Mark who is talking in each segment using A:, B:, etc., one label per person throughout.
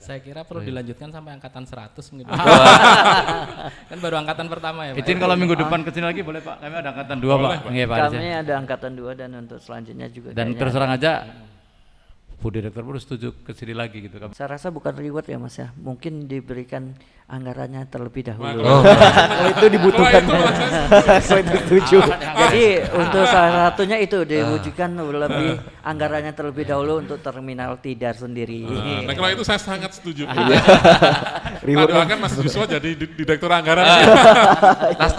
A: saya kira perlu dilanjutkan sampai angkatan 100 mungkin. Kan baru angkatan pertama ya Pak.
B: Izin kalau minggu depan kesini lagi boleh Pak, kami ada angkatan 2 Pak. Nggih, Pak Aris, ya.
C: Kami ada angkatan 2 dan untuk selanjutnya juga.
B: Dan
C: kayaknya
B: terus terang aja Bu Direktur pun setuju kesini lagi gitu kan.
C: saya rasa bukan reward ya Mas ya, mungkin diberikan anggarannya terlebih dahulu.
D: Kalau itu dibutuhkan. Saya setuju.
C: Jadi untuk salah satunya itu diwujudkan lebih anggarannya terlebih dahulu untuk terminal Tidar sendiri.
E: Nah kalau itu saya sangat setuju.
D: Reward
E: Doakan Mas Joshua jadi direktur anggaran.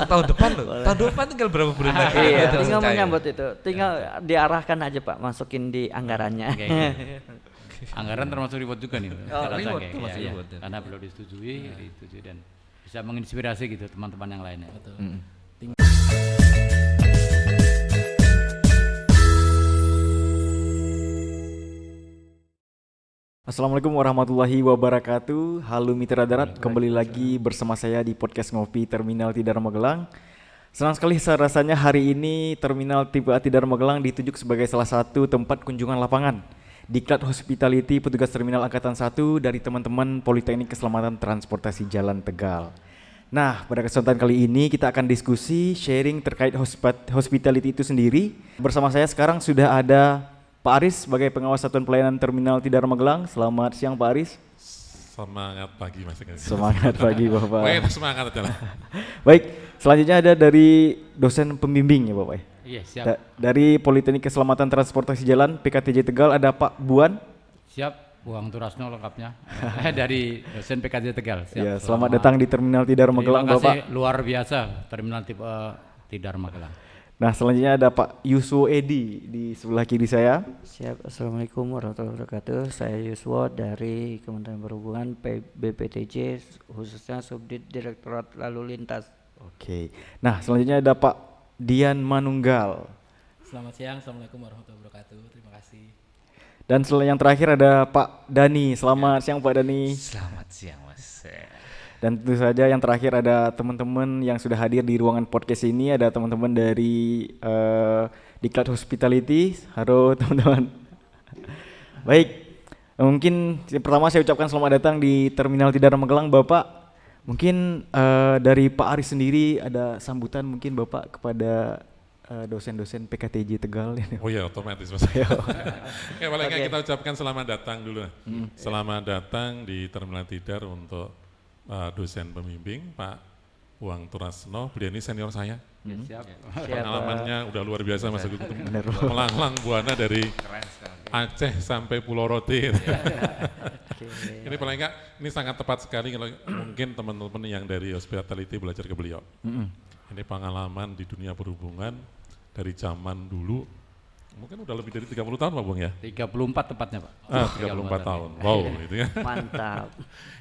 F: Tahun depan loh. Tahun depan tinggal berapa bulan lagi?
C: Iya,
F: Udah
C: tinggal
F: selesai.
C: menyambut itu, tinggal diarahkan aja Pak, masukin di anggarannya.
B: Anggaran termasuk reward juga nih. saya rasa
F: reward
B: kayak,
F: tuh masih
B: iya,
F: reward, ya.
B: karena belum disetujui dan bisa menginspirasi gitu teman-teman yang lainnya.
A: Betul.
D: Assalamualaikum warahmatullahi wabarakatuh. Halo Mitra Darat, kembali lagi bersama saya di podcast Ngopi Terminal Tidar Magelang. Senang sekali rasanya hari ini Terminal Tidar Magelang ditunjuk sebagai salah satu tempat kunjungan lapangan Diklat Hospitality petugas Terminal Angkatan 1 dari teman-teman Politeknik Keselamatan Transportasi Jalan Tegal. Nah, pada kesempatan kali ini kita akan diskusi sharing terkait hospitality itu sendiri. Bersama saya sekarang sudah ada Pak Aris sebagai pengawas Satuan Pelayanan Terminal Tidar Magelang. Selamat siang Pak Aris.
E: Semangat pagi Mas.
D: Semangat pagi Bapak.
E: Baik, semangat aja lah.
D: Baik, selanjutnya ada dari dosen pembimbing ya Bapak.
B: Iya, siap.
D: Dari Politeknik Keselamatan Transportasi Jalan PKTJ Tegal ada Pak Buan.
B: Siap. Buang Turasno lengkapnya. Dari dosen PKJ Tegal. Siap.
D: Ya, selamat datang di Terminal Tidar Magelang
B: Terima kasih,
D: Bapak.
B: luar biasa Terminal Tidar Magelang.
D: Nah, selanjutnya ada Pak Yuswo Edi di sebelah kiri saya.
C: Siap, Assalamualaikum warahmatullahi wabarakatuh. Saya Yuswo dari Kementerian Perhubungan BPTJ, khususnya Subdit Direktorat Lalu Lintas.
D: Oke. Nah, selanjutnya ada Pak Dian Manunggal.
A: Selamat siang, Assalamualaikum warahmatullahi wabarakatuh. Terima kasih.
D: Dan yang terakhir ada Pak Dani. Selamat siang Pak Dani.
F: Selamat siang Mas.
D: Dan tentu saja yang terakhir ada teman-teman yang sudah hadir di ruangan podcast ini. Ada teman-teman dari Diklat Hospitality. Halo teman-teman. Baik, mungkin pertama saya ucapkan selamat datang di Terminal Tidar Magelang Bapak. Mungkin dari Pak Aris sendiri ada sambutan mungkin Bapak kepada dosen-dosen PKTJ Tegal.
E: Oh iya, otomatis Mas. Ya, paling nggak kita ucapkan selamat datang dulu. Selamat datang di Terminal Tidar untuk dosen pembimbing Pak Buang Turasno. Beliau ini senior saya.
B: Siap.
E: Pengalamannya udah luar biasa Mas Agung. Melanglang buana dari Aceh sampai Pulau Rote. Ini paling nggak, ini sangat tepat sekali kalau mungkin teman-teman yang dari hospitality belajar ke beliau. Ini pengalaman di dunia perhubungan dari zaman dulu, mungkin udah lebih dari 30 tahun Pak Bung ya?
B: 34 tepatnya Pak.
E: 34 tahun, wow gitu ya.
C: Mantap.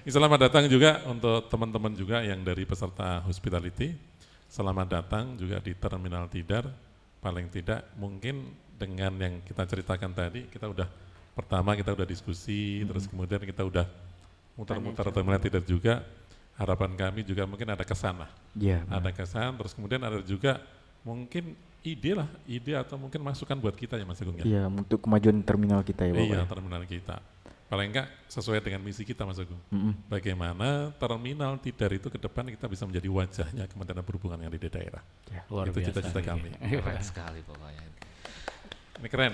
E: Selamat datang juga untuk teman-teman juga yang dari peserta hospitality. Selamat datang juga di Terminal Tidar. Paling tidak mungkin dengan yang kita ceritakan tadi, kita udah pertama kita udah diskusi, terus kemudian kita udah muter-muter Terminal Tidar juga. Harapan kami juga mungkin ada kesan lah.
D: Iya.
E: Ada kesan, terus kemudian ada juga mungkin ide atau mungkin masukan buat kita ya Mas Agung ya.
D: Iya, untuk kemajuan terminal kita ya Bapak.
E: Iya, terminal kita. Paling enggak sesuai dengan misi kita Mas Agung. Bagaimana terminal Tidar itu ke depan kita bisa menjadi wajahnya Kementerian Perhubungan yang ada di daerah.
D: Ya,
B: Luar
E: Itu
B: biasa.
E: cita-cita kami.
F: Keren sekali pokoknya.
E: Ini keren.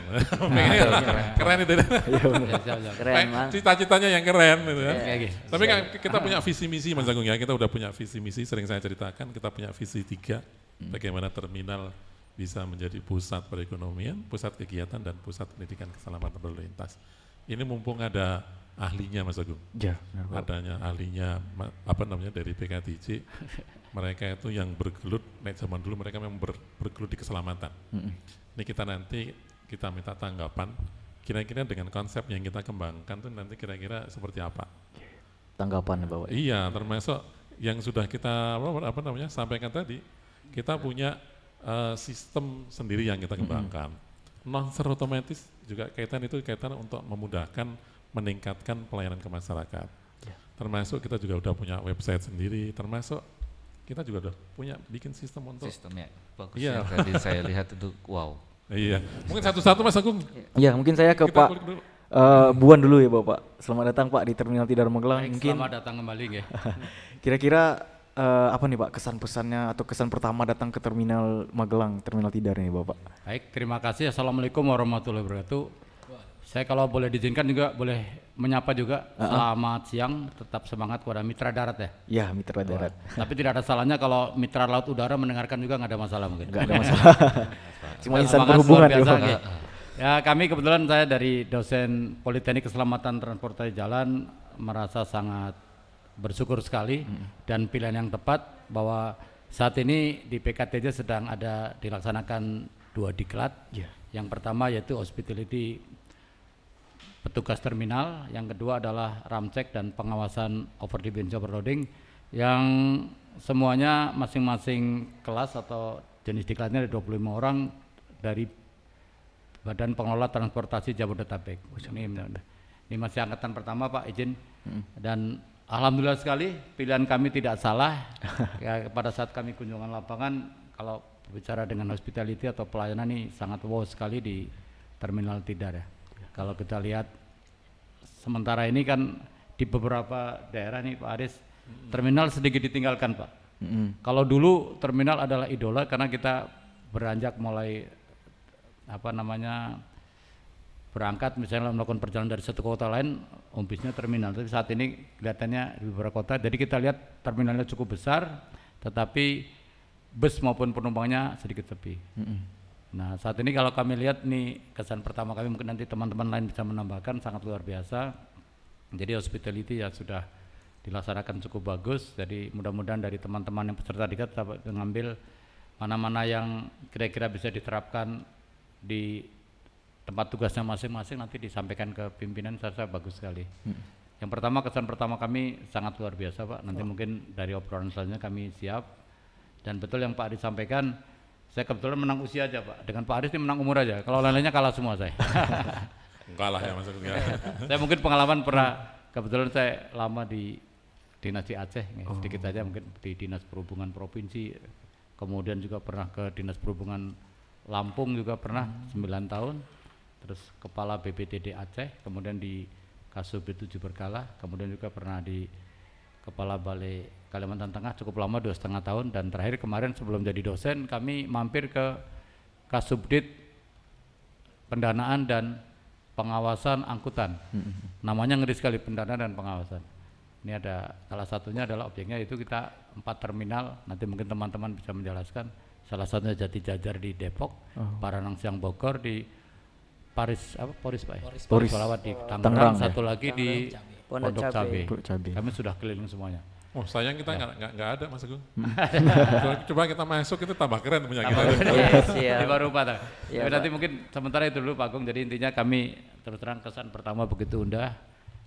E: Keren itu.
B: Siap.
C: Keren Mas.
E: Cita-citanya yang keren gitu ya.
B: Oke.
E: Tapi kan kita punya visi misi Mas Agung ya. Kita udah punya visi misi, sering saya ceritakan kita punya visi 3. Bagaimana terminal bisa menjadi pusat perekonomian, pusat kegiatan dan pusat pendidikan keselamatan berlalu lintas. Ini mumpung ada ahlinya Mas Agung.
D: Ya, benar, Pak.
E: Adanya ahlinya dari PKTJ. Mereka itu yang bergelut, zaman dulu mereka memang bergelut di keselamatan. Ini kita nanti kita minta tanggapan kira-kira dengan konsep yang kita kembangkan tuh nanti kira-kira seperti apa.
D: Tanggapan ya Bapak.
E: Iya, termasuk yang sudah kita sampaikan tadi, kita punya sistem sendiri yang kita kembangkan. Non-ser otomatis juga kaitan untuk memudahkan, meningkatkan pelayanan ke masyarakat. Termasuk kita juga udah punya website sendiri, termasuk kita juga udah punya bikin sistem untuk
F: Sistemnya bagus
E: Iya.
F: yang tadi saya lihat itu wow.
E: Iya, mungkin satu-satu Mas Agung.
D: Ya, mungkin saya ke
E: Kita
D: Pak
E: kulik dulu.
D: Buan dulu ya Bapak. Selamat datang Pak di Terminal Tidar Magelang.
B: Baik,
D: Mungkin
B: selamat datang kembali nggih.
D: kira-kira apa nih Pak kesan pesannya atau kesan pertama datang ke Terminal Magelang, Terminal Tidar ini Bapak?
B: Baik, terima kasih. Assalamualaikum warahmatullahi wabarakatuh. Saya kalau boleh diizinkan juga boleh menyapa juga. Selamat siang, tetap semangat kepada mitra darat ya.
D: Ya, mitra darat.
B: Tapi tidak ada salahnya kalau mitra laut udara mendengarkan juga nggak ada masalah mungkin.
D: Nggak ada masalah. Cuma insan
B: Semangat
D: perhubungan
B: luar
D: ya
B: biasa,
D: Pak.
B: nggih. Ya kami kebetulan saya dari dosen Politeknik Keselamatan Transportasi Jalan merasa sangat bersyukur sekali dan pilihan yang tepat bahwa saat ini di PKTJ sedang ada dilaksanakan 2 diklat. Yang pertama yaitu hospitality petugas terminal, yang kedua adalah ramcek dan pengawasan overdimension overloading yang semuanya masing-masing kelas atau jenis diklatnya ada 25 orang dari Badan Pengelola Transportasi Jabodetabek. Ini masih angkatan pertama Pak, izin. Dan alhamdulillah sekali pilihan kami tidak salah. Ya, pada saat kami kunjungan lapangan, kalau bicara dengan hospitality atau pelayanan ini sangat wow sekali di Terminal Tidar ya. Kalau kita lihat sementara ini kan di beberapa daerah nih Pak Aris, terminal sedikit ditinggalkan Pak. Kalau dulu terminal adalah idola karena kita beranjak mulai berangkat misalnya melakukan perjalanan dari satu kota lain, bisnya terminal. Tapi saat ini kelihatannya di beberapa kota, jadi kita lihat terminalnya cukup besar, tetapi bus maupun penumpangnya sedikit sepi. Nah saat ini kalau kami lihat nih kesan pertama kami, mungkin nanti teman-teman lain bisa menambahkan, sangat luar biasa. Jadi hospitality ya sudah dilaksanakan cukup bagus. Jadi mudah-mudahan dari teman-teman yang peserta diklat dapat mengambil mana-mana yang kira-kira bisa diterapkan di tempat tugasnya masing-masing, nanti disampaikan ke pimpinan. Saya rasa bagus sekali. Yang pertama, kesan pertama kami sangat luar biasa Pak. Nanti mungkin dari obrolan selanjutnya kami siap. Dan betul yang Pak Aris sampaikan, saya kebetulan menang usia aja Pak. Dengan Pak Aris ini menang umur aja. Kalau lainnya kalah semua saya.
E: Kalah ya Mas Agung ya.
B: Saya mungkin pengalaman pernah, kebetulan saya lama di Dinas di Aceh, sedikit aja mungkin di Dinas Perhubungan Provinsi. Kemudian juga pernah ke Dinas Perhubungan Lampung juga pernah 9 tahun. Terus Kepala BPTD Aceh, kemudian di Kasubdit 7 Berkala, kemudian juga pernah di Kepala Balai Kalimantan Tengah cukup lama 2,5 tahun, dan terakhir kemarin sebelum jadi dosen kami mampir ke Kasubdit Pendanaan dan Pengawasan Angkutan. Namanya ngeri sekali, pendanaan dan pengawasan. Ini ada salah satunya adalah objeknya itu kita 4 terminal, nanti mungkin teman-teman bisa menjelaskan. Salah satunya Jati Jajar di Depok, Paranangsiang Bogor, di Poris Pak ya? Poris Salawat di Tangerang, satu lagi di Pondok Cabe. Kami sudah keliling semuanya.
E: Oh sayang kita nggak ada Mas Agung. Coba kita masuk itu tambah keren punya kita.
B: Ini baru Pak. Tapi nanti mungkin sementara itu dulu Pak Agung. Jadi intinya kami terus terang kesan pertama begitu indah,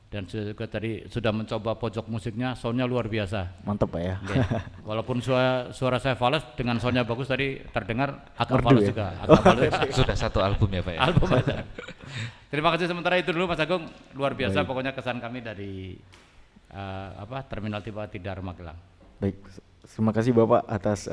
B: dan juga tadi sudah mencoba pojok musiknya, soundnya luar biasa.
D: Mantap Pak ya.
B: Walaupun suara saya fals, dengan soundnya bagus tadi terdengar agak
D: Merdu
B: fals
D: ya?
B: juga. Agak fals.
F: Sudah satu album ya Pak ya?
B: Album aja. Terima kasih sementara itu dulu Mas Agung, luar biasa pokoknya kesan kami dari Terminal Tidar Magelang.
D: Baik, terima kasih Bapak atas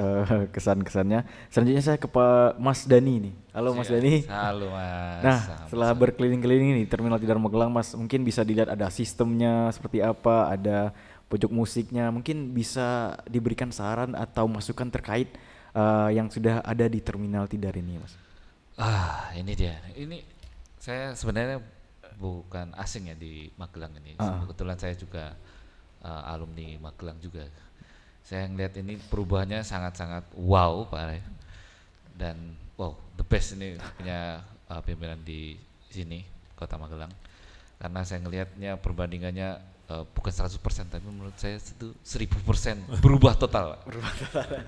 D: kesan-kesannya. Selanjutnya saya ke Pak Mas Dani nih. Halo Mas Dani.
F: Halo Mas.
D: Nah, setelah berkeliling-keliling nih Terminal Tidar Magelang Mas, mungkin bisa dilihat ada sistemnya seperti apa, ada pojok musiknya. Mungkin bisa diberikan saran atau masukan terkait yang sudah ada di Terminal Tidar ini Mas.
F: Ini dia. Ini saya sebenarnya bukan asing ya di Magelang ini. Kebetulan saya juga alumni Magelang juga. Saya ngelihat ini perubahannya sangat-sangat wow Pak Arif. Dan wow, the best ini punya pimpinan di sini Kota Magelang. Karena saya ngelihatnya perbandingannya bukan 100% tapi menurut saya itu 1000% berubah total.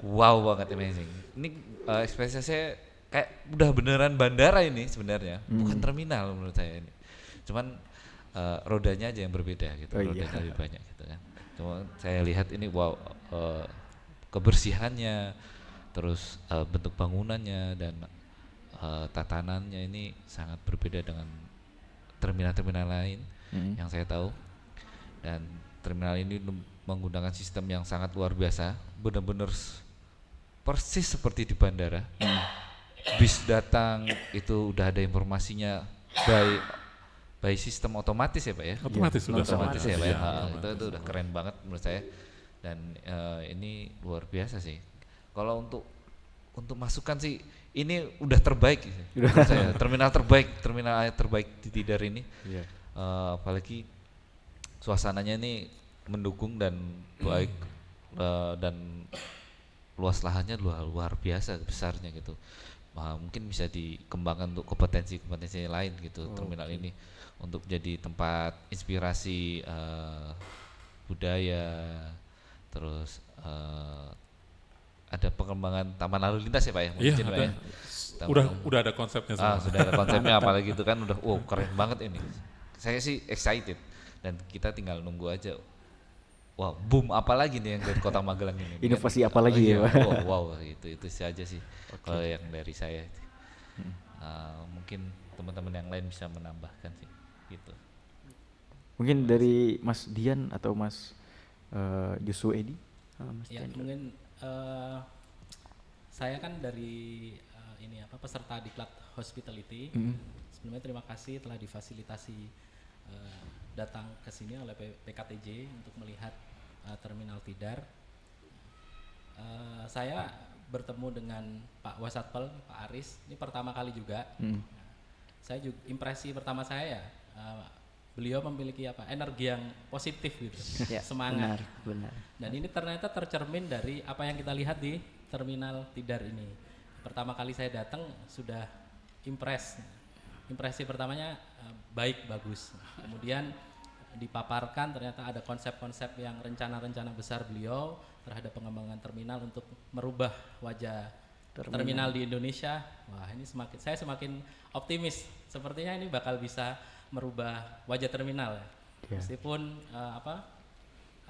F: Wow banget, amazing. Ini ekspresi saya kayak udah beneran bandara ini sebenarnya, bukan terminal menurut saya ini. Cuman rodanya aja yang berbeda gitu, rodanya lebih banyak gitu kan. Cuma saya lihat ini wow, kebersihannya, terus bentuk bangunannya dan tatanannya ini sangat berbeda dengan terminal-terminal lain yang saya tahu. Dan terminal ini menggunakan sistem yang sangat luar biasa, benar-benar persis seperti di bandara. Bis datang itu udah ada informasinya by by sistem otomatis ya Pak ya?
E: Otomatis sudah
F: Otomatis ya Pak ya?
E: otomatis.
F: Itu udah keren banget menurut saya. Dan ini luar biasa sih. Kalau untuk masukan sih ini udah terbaik sih. Menurut saya. Terminal air terbaik di Tidar ini.
D: Iya.
F: Apalagi suasananya ini mendukung dan baik dan luas lahannya luar biasa besarnya gitu. Mungkin bisa dikembangkan untuk kompetensi lain gitu terminal ini untuk jadi tempat inspirasi budaya, terus ada pengembangan taman lalu lintas ya Pak ya?
E: Iya,
F: Mungkin, Pak,
E: ada.
F: ya?
E: Udah ada konsepnya semua.
F: Sudah ada konsepnya apalagi itu kan udah keren banget ini. Saya sih excited dan kita tinggal nunggu aja. Wah, boom apa lagi nih yang dari Kota Magelang ini?
D: Inovasi apa lagi ya, Pak?
F: Wow, itu saja sih kalau yang dari saya. Mungkin teman-teman yang lain bisa menambahkan sih, gitu.
D: Mungkin dari Mas Dian atau Mas Joshua Edi?
C: Mas
A: Ya,
C: Dian.
A: mungkin saya kan dari peserta Diklat Hospitality. Sebelumnya terima kasih telah difasilitasi datang ke sini oleh PKTJ untuk melihat Terminal Tidar. Saya bertemu dengan Pak Wasatpel, Pak Aris, ini pertama kali juga. Saya juga impresi pertama saya beliau memiliki energi yang positif gitu,
C: Ya,
A: semangat.
C: benar.
A: Dan ini ternyata tercermin dari apa yang kita lihat di Terminal Tidar ini. Pertama kali saya datang sudah impresi pertamanya bagus. Kemudian dipaparkan ternyata ada konsep-konsep yang rencana-rencana besar beliau terhadap pengembangan terminal untuk merubah wajah terminal di Indonesia. Wah, ini saya semakin optimis. Sepertinya ini bakal bisa merubah wajah terminal.
D: Yeah.
A: Meskipun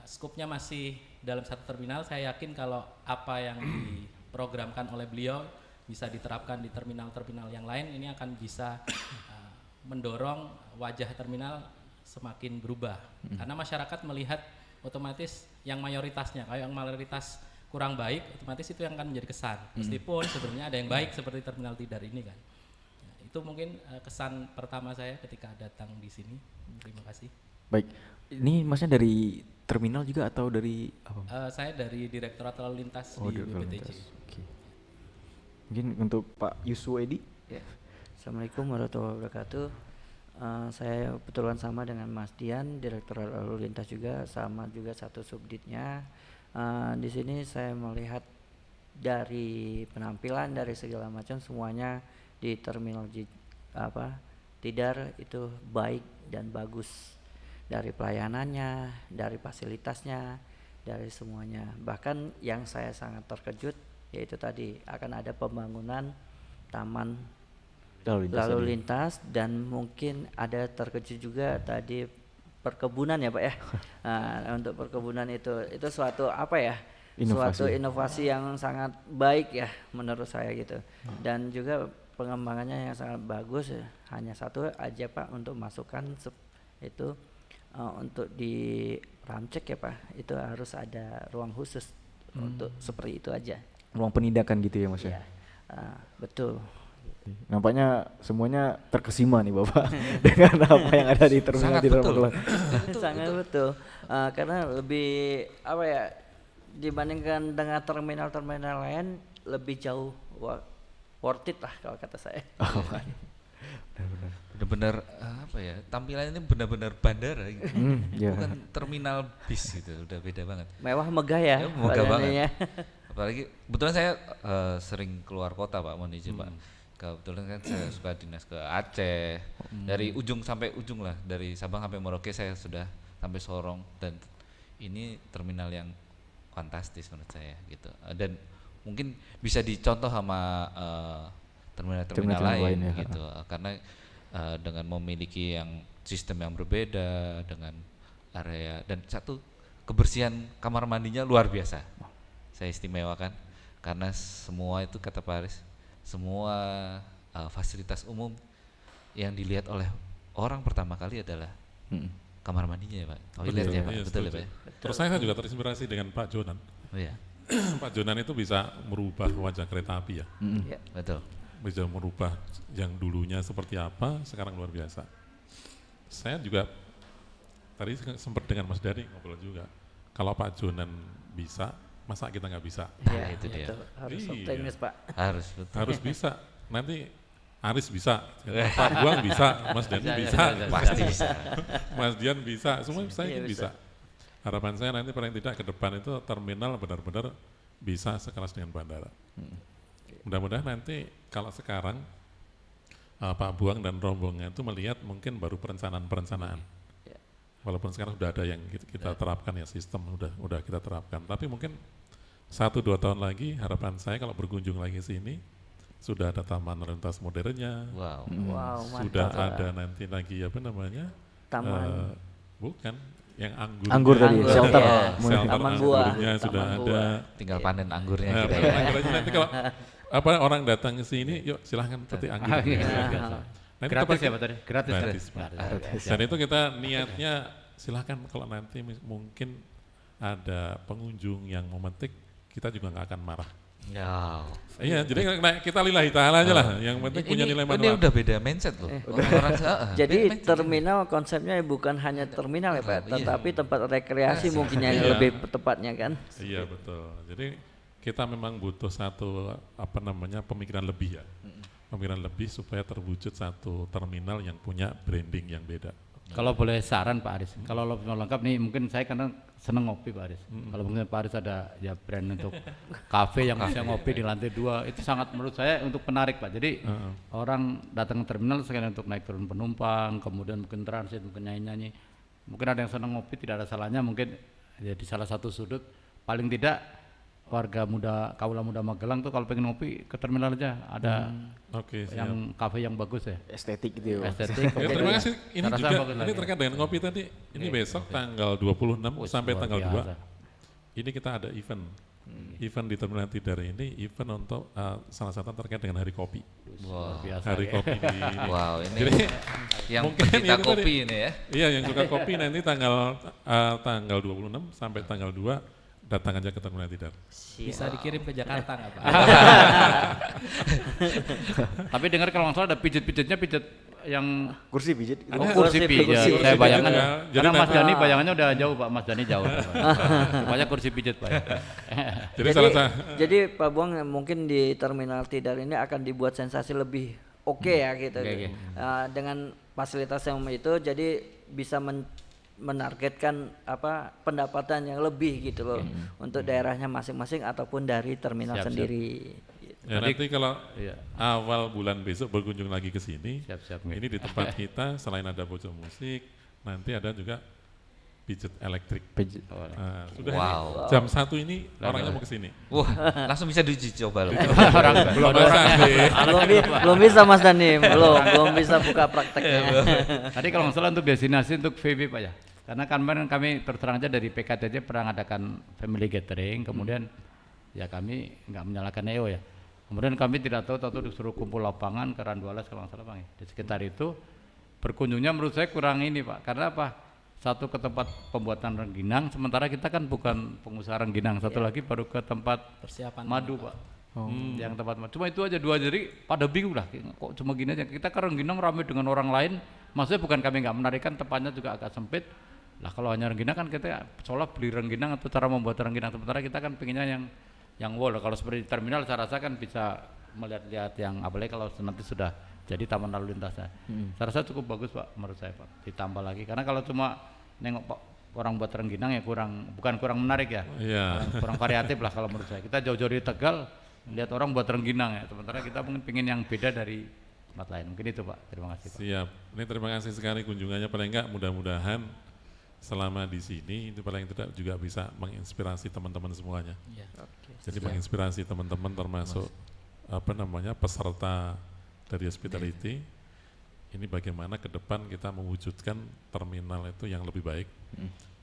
A: skupnya masih dalam satu terminal, saya yakin kalau apa yang diprogramkan oleh beliau bisa diterapkan di terminal-terminal yang lain, ini akan bisa mendorong wajah terminal semakin berubah. Karena masyarakat melihat otomatis yang mayoritasnya, kalau yang mayoritas kurang baik, otomatis itu yang akan menjadi kesan. Meskipun sebenarnya ada yang baik seperti Terminal Tidar ini kan. Nah, itu mungkin kesan pertama saya ketika datang di sini. Terima kasih.
D: Baik, ini Masnya dari terminal juga atau dari apa?
A: Saya dari Direktorat Lalu Lintas di
D: Direktur
A: BPTJ.
D: Lintas. Oke. Mungkin untuk Pak Yusuf Edi?
C: Ya. Assalamualaikum warahmatullahi wabarakatuh. Saya kebetulan sama dengan Mas Dian, Direktorat Lalu Lintas juga, sama juga satu subditnya. Di sini saya melihat dari penampilan, dari segala macam semuanya di terminal Tidar itu baik dan bagus, dari pelayanannya, dari fasilitasnya, dari semuanya. Bahkan yang saya sangat terkejut yaitu tadi akan ada pembangunan taman lalu lintas dan mungkin ada terkejut juga tadi perkebunan ya Pak ya. Untuk perkebunan itu suatu suatu inovasi yang sangat baik ya menurut saya gitu. Dan juga pengembangannya yang sangat bagus ya. Hanya satu aja Pak untuk masukkan itu untuk di Ramcek ya Pak, itu harus ada ruang khusus untuk seperti itu aja.
D: Ruang penindakan gitu ya Mas ya?
C: Betul.
D: Nampaknya semuanya terkesima nih Bapak dengan apa yang ada di terminal di Magelang.
C: Sangat betul. Karena lebih dibandingkan dengan terminal-terminal lain lebih jauh worth it lah kalau kata saya.
F: Benar-benar tampilan ini benar-benar bandara gitu. Bukan terminal bis gitu, udah beda banget.
C: Mewah megah ya.
F: Megah banget. Apalagi kebetulan saya sering keluar kota Pak, mohon izin Pak. Kebetulan kan saya suka dinas ke Aceh, dari ujung sampai ujung lah, dari Sabang sampai Merauke saya sudah sampai Sorong, dan ini terminal yang fantastis menurut saya gitu. Dan mungkin bisa dicontoh sama terminal-terminal lain ya, gitu. Karena dengan memiliki yang sistem yang berbeda dengan area dan satu kebersihan kamar mandinya luar biasa. Saya istimewakan karena semua itu kata Pak Aris, semua fasilitas umum yang dilihat oleh orang pertama kali adalah kamar mandinya ya Pak. Toiletnya Pak, betul ya Pak.
E: Terus saya juga terinspirasi dengan Pak Jonan.
F: Oh iya.
E: Pak Jonan itu bisa merubah wajah kereta api ya.
F: Betul.
E: Bisa merubah yang dulunya seperti apa, sekarang luar biasa. saya juga tadi sempat dengan Mas Dhani ngobrol juga. Kalau Pak Jonan bisa, masa kita nggak bisa?
F: Ya, itu dia.
C: Harus
E: Iya.
C: optimis Pak.
F: Harus betul.
E: Harus bisa. Nanti Aris bisa, Pak Buang bisa, Mas Dhani bisa,
F: Pasti bisa.
E: Mas Dian bisa, semua saya
C: Iya,
E: bisa. Harapan saya nanti paling tidak ke depan itu terminal benar-benar bisa sekelas dengan bandara. Mudah-mudahan nanti kalau sekarang Pak Buang dan rombongan itu melihat mungkin baru perencanaan. Walaupun sekarang sudah ada yang kita terapkan ya, sistem udah kita terapkan. Tapi mungkin 1-2 tahun lagi harapan saya kalau berkunjung lagi sini sudah ada taman lalu lintas modernnya.
F: Wow.
C: Wow,
E: Sudah
C: mantap.
E: ada nanti lagi apa namanya?
C: Taman.
E: Bukan yang anggur.
D: Anggur tadi,
C: Anggur,
D: shelter.
C: iya.
E: Shelter
C: Taman buah.
E: anggurnya sudah
C: Taman
E: ada.
C: buah.
F: Tinggal panen anggurnya
E: Nah,
F: kita ya.
E: anggur nanti kalau orang datang ke sini, yuk silahkan petik anggur. Nanti
B: Gratis
E: kita
B: ya Pak tadi? Gratis.
E: Gratis, Pak. Dan itu kita niatnya silahkan kalau nanti mungkin ada pengunjung yang memetik, kita juga nggak akan marah.
F: Ya.
E: Iya, jadi kita lillahi ta'ala aja lah, yang penting punya nilai
F: Ini
E: manfaat.
F: udah beda mindset loh. Orang
C: Jadi terminal konsepnya bukan hanya terminal ya Pak, tetapi tempat rekreasi mungkin yang
E: Iya.
C: lebih tepatnya kan.
E: Iya betul. Jadi kita memang butuh satu pemikiran lebih ya, pemikiran lebih supaya terwujud satu terminal yang punya branding yang beda.
B: Kalau boleh saran Pak Aris, kalau lebih lengkap nih mungkin saya karena seneng ngopi Pak Aris. Kalau mungkin Pak Aris ada ya brand untuk kafe yang bisa ngopi di lantai 2 itu sangat menurut saya untuk menarik Pak. Jadi orang datang ke terminal sekalian untuk naik turun penumpang, kemudian mungkin transit, mungkin nyanyi-nyanyi. Mungkin ada yang seneng ngopi, tidak ada salahnya mungkin ya di salah satu sudut paling tidak warga muda, kaula muda Magelang tuh kalau pengen ngopi ke terminal aja ada
E: Oke, siap.
B: yang kafe yang bagus ya.
D: Estetik gitu ya.
B: Estetik.
E: Ya, terima kasih. Ini
B: Saya rasa
E: juga
B: bagus
E: ini
B: lagi.
E: terkait dengan ngopi tadi. Ini besok tanggal 26 sampai
B: luar
E: tanggal
B: biasa.
E: 2. Ini kita ada event. Event di Terminal Tidar ini event untuk salah satu terkait dengan Hari Kopi.
F: Wow.
B: Biasa
E: Hari
B: ya.
E: Kopi di ini.
F: Wow, ini
E: Jadi
F: yang
E: mungkin
F: pecinta
E: ini
F: kopi
E: tadi.
F: ini ya.
E: Iya, yang suka kopi nanti tanggal 26 sampai tanggal 2 datang aja ke Terminal Tidar.
A: Bisa dikirim ke Jakarta nggak Pak?
B: Tapi dengar kalau nggak salah ada pijet-pijetnya pijet yang
D: Kursi pijit.
B: oh,
C: Ada
B: kursi pijet.
C: kursi
B: Saya bayangkan
E: pijet,
B: ya.
E: ya. Jadi
B: Karena Mas
E: nanti-
B: Dhani bayangannya udah jauh Pak, Mas Dhani jauh. Banyak kursi pijet Pak.
E: Jadi salah satu
C: Jadi Pak Buang mungkin di terminal Tidar ini akan dibuat sensasi lebih oke ya gitu.
B: Oke.
C: Dengan fasilitas yang itu jadi bisa menargetkan pendapatan yang lebih gitu loh untuk daerahnya masing-masing ataupun dari terminal
B: Siap, siap.
C: sendiri.
E: ya nanti kalau
B: Iya.
E: awal bulan besok berkunjung lagi ke sini.
B: Siap-siap.
E: Ini di tempat kita selain ada bocor musik, nanti ada juga pijet elektrik.
D: Pijit.
E: Nah, sudah
F: Wow.
E: ini jam 1 ini orangnya mau ke sini.
F: Wah, langsung bisa diuji coba loh.
E: Belum bisa sih.
C: belum bisa Mas Dhani, belum bisa buka prakteknya.
B: Tadi kalau nggak salah untuk destinasi untuk VB Pak ya. Karena kemarin kami terus terang aja dari PKTJ pernah ngadakan family gathering, kemudian ya kami nggak menyalahkan EO ya. Kemudian kami tidak tahu disuruh kumpul lapangan ke Randualas kalau nggak salah Bang ya. Di sekitar itu berkunjungnya menurut saya kurang ini Pak. Karena apa? Satu ke tempat pembuatan rengginang, sementara kita kan bukan pengusaha rengginang. Satu lagi baru ke tempat
A: Persiapan
B: madu Pak. Yang tempat madu. Cuma itu aja 2 jadi pada bingung lah. Kok cuma gini aja. Kita ke rengginang ramai dengan orang lain. Maksudnya bukan kami nggak menarikkan, tempatnya juga agak sempit. Lah kalau hanya rengginang kan kita seolah beli rengginang atau cara membuat rengginang. Sementara kita kan pengennya yang wall. Kalau seperti di terminal saya rasa kan bisa melihat-lihat yang apalagi kalau nanti sudah jadi taman lalu lintasnya. Saya rasa cukup bagus Pak menurut saya Pak. Ditambah lagi karena kalau cuma nengok Pak orang buat rengginang ya bukan kurang menarik ya.
E: Iya.
B: Kurang variatif lah kalau menurut saya. Kita jauh-jauh dari Tegal lihat orang buat rengginang ya. Sementara kita mungkin pengen yang beda dari tempat lain. Mungkin itu Pak. Terima kasih Pak.
E: Siap. Ini terima kasih sekali kunjungannya, paling enggak mudah-mudahan selama di sini itu paling tidak juga bisa menginspirasi teman-teman semuanya.
A: Iya.
E: Jadi menginspirasi teman-teman termasuk peserta dari hospitality. Ini bagaimana ke depan kita mewujudkan terminal itu yang lebih baik.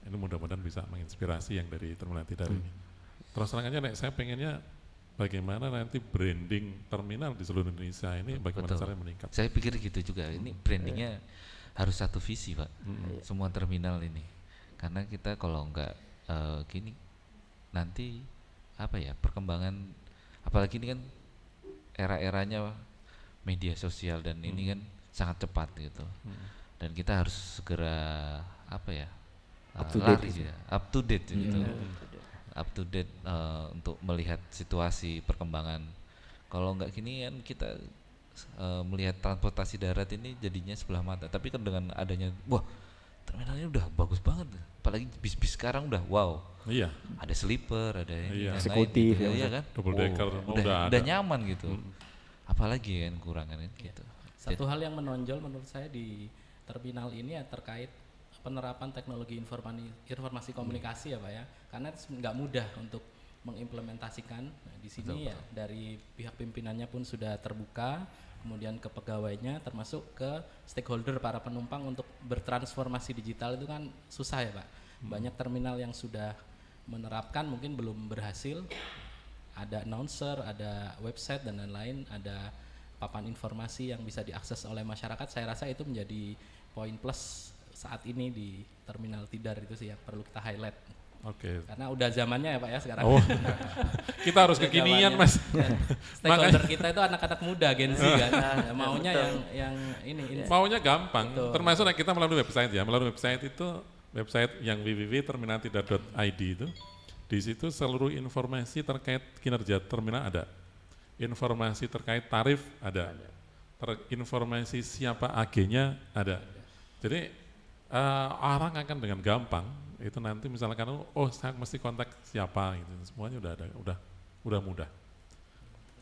E: Ini mudah-mudahan bisa menginspirasi yang dari terminal Tidar ini. Terus terang aja saya pengennya bagaimana nanti branding terminal di seluruh Indonesia ini bagaimana
F: Betul.
E: caranya meningkat.
F: Saya pikir gitu juga. Ini brandingnya harus satu visi Pak. Semua terminal ini. Karena kita kalau enggak gini nanti apa ya perkembangan apalagi ini kan era-eranya media sosial dan ini kan sangat cepat gitu. dan kita harus segera apa ya,
D: Up to date
F: lari
D: gitu.
F: ya, up to date gitu. Up to date untuk melihat situasi perkembangan. Kalau nggak gini kan kita melihat transportasi darat ini jadinya sebelah mata. Tapi kan dengan adanya, wah terminalnya udah bagus banget. Apalagi bis-bis sekarang udah wow.
E: Iya.
F: Ada sleeper, ada
E: Iya.
F: yang lain
D: Eksekutif,
F: gitu,
D: ya.
F: iya kan?
E: Double decker,
F: udah
E: udah ada.
F: nyaman gitu. Apalagi kan kurangannya gitu.
A: Satu hal yang menonjol menurut saya di terminal ini ya terkait penerapan teknologi informasi komunikasi ya Pak ya, karena nggak mudah untuk mengimplementasikan. Nah, di sini ya dari pihak pimpinannya pun sudah terbuka, kemudian ke pegawainya termasuk ke stakeholder para penumpang untuk bertransformasi digital itu kan susah ya Pak. Banyak terminal yang sudah menerapkan mungkin belum berhasil, ada announcer, ada website dan lain-lain, ada papan informasi yang bisa diakses oleh masyarakat. Saya rasa itu menjadi poin plus saat ini di Terminal Tidar itu sih yang perlu kita highlight.
E: Oke.
A: Karena udah zamannya ya Pak ya sekarang.
E: Oh, kita harus kekinian Mas.
A: Stakeholder kita itu anak-anak muda Gen Z kan. Maunya yang ini.
E: Maunya gampang,
A: Betul.
E: termasuk kita melalui website ya. Melalui website itu website yang www.terminaltidar.id itu. Di situ seluruh informasi terkait kinerja terminal ada. Informasi terkait tarif ada. Informasi siapa AG-nya ada. Jadi orang akan dengan gampang itu nanti misalkan saya mesti kontak siapa gitu. Semuanya udah ada, udah mudah.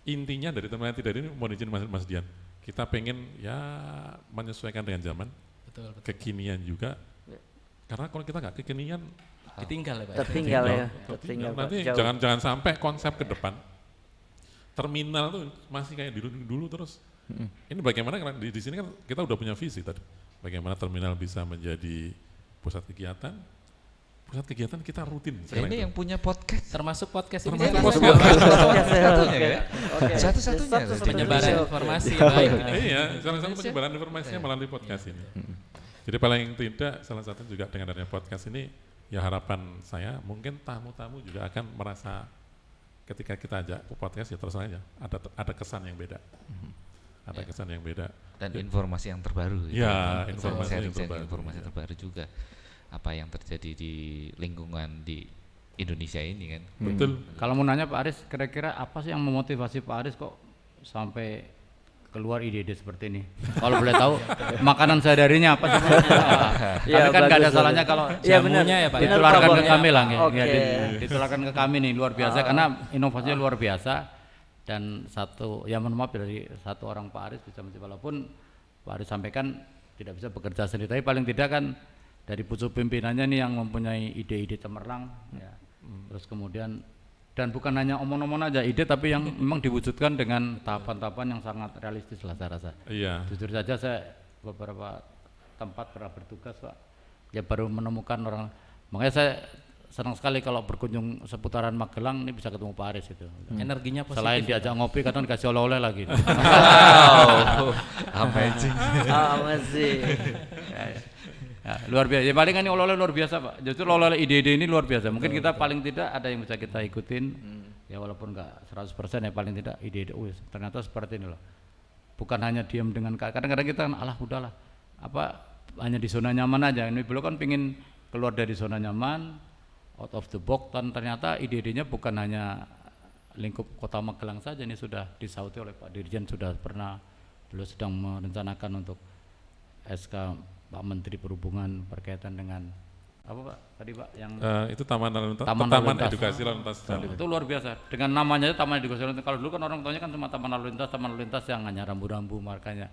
E: Intinya dari Terminal Tidar ini mohon izin Mas Dian, kita pengen ya menyesuaikan dengan zaman,
A: Betul.
E: kekinian juga. Karena kalau kita nggak kekinian,
A: Ditinggal ya Pak.
C: Tertinggal ya,
E: tertinggal.
C: tertinggal Pak,
E: Nanti
C: jauh.
E: jangan sampai konsep ke depan terminal tuh masih kayak dulu terus. Ini bagaimana karena di sini kan kita udah punya visi tadi. Bagaimana terminal bisa menjadi pusat kegiatan. Pusat kegiatan kita rutin sekarang
F: Ini
E: itu.
F: yang punya podcast.
A: Termasuk podcast ini.
E: Termasuk
A: Pak.
E: podcast.
F: Satu-satunya ya.
C: Oke.
F: Satu-satunya.
A: Penyebaran
C: Oke.
A: informasi yang baik ini.
E: Iya, salah satu penyebaran informasinya melalui podcast ini. Jadi paling tidak salah satu juga dengan adanya podcast ini, ya harapan saya mungkin tamu-tamu juga akan merasa ketika kita ajak ke podcast ya terus aja ada kesan yang beda. Ada kesan yang beda.
F: Dan informasi yang terbaru.
E: Ya,
F: Betul.
E: informasi yang
F: Sharing-sharing
E: terbaru,
F: informasi
E: ya.
F: terbaru juga. Apa yang terjadi di lingkungan di Indonesia ini kan.
E: Betul.
B: Kalau mau nanya Pak Aris, kira-kira apa sih yang memotivasi Pak Aris kok sampai keluar ide-ide seperti ini? Kalau boleh tahu, makanan sehari-harinya apa sih?
C: Iya,
B: Tapi kan nggak ada
C: bagus,
B: salahnya
C: bagus.
B: kalau
C: Iya, benar.
A: jamunya ya Pak.
C: Benar,
B: ditularkan ke
C: Pak,
B: kami lah,
C: Oke.
B: ditularkan ke kami nih luar biasa karena inovasinya luar biasa dan satu ya mohon maaf dari satu orang Pak Aris bisa walaupun Pak Aris sampaikan tidak bisa bekerja sendiri, tapi paling tidak kan dari pucuk pimpinannya nih yang mempunyai ide-ide cemerlang, ya. Terus kemudian dan bukan hanya omong-omong aja ide, tapi yang memang diwujudkan dengan tahapan-tahapan yang sangat realistis lah saya rasa.
E: Iya.
B: Jujur saja saya beberapa tempat pernah bertugas Pak, ya baru menemukan orang, makanya saya senang sekali kalau berkunjung seputaran Magelang ini bisa ketemu Pak Aris itu.
A: Energinya positif.
B: Selain diajak ngopi kadang dikasih oleh-oleh lagi.
F: Amazing.
C: Masih.
B: Ya, luar biasa. Ya, paling kan ini oleh-oleh luar biasa Pak. Justru oleh-oleh ide-ide ini luar biasa. Mungkin kita paling tidak ada yang bisa kita ikutin. Ya walaupun enggak 100% ya paling tidak ide-ide. Ternyata seperti ini loh. Bukan hanya diam dengan kadang-kadang kita kan alah udahlah. Apa hanya di zona nyaman aja. Ini beliau kan pingin keluar dari zona nyaman, out of the box, dan ternyata ide-idenya bukan hanya lingkup Kota Magelang saja, ini sudah disauti oleh Pak Dirjen, sudah pernah beliau sedang merencanakan untuk SK Pak Menteri Perhubungan berkaitan dengan apa Pak tadi Pak yang
E: Itu Taman Lalu Lintas,
B: Taman
E: Taman
B: Lalu Lintas.
E: Edukasi Lalu Lintas Jalan.
B: itu luar biasa dengan namanya aja Taman Edukasi Lalu Lintas. Kalau dulu kan orang taunya kan cuma Taman Lalu Lintas yang hanya rambu-rambu markanya.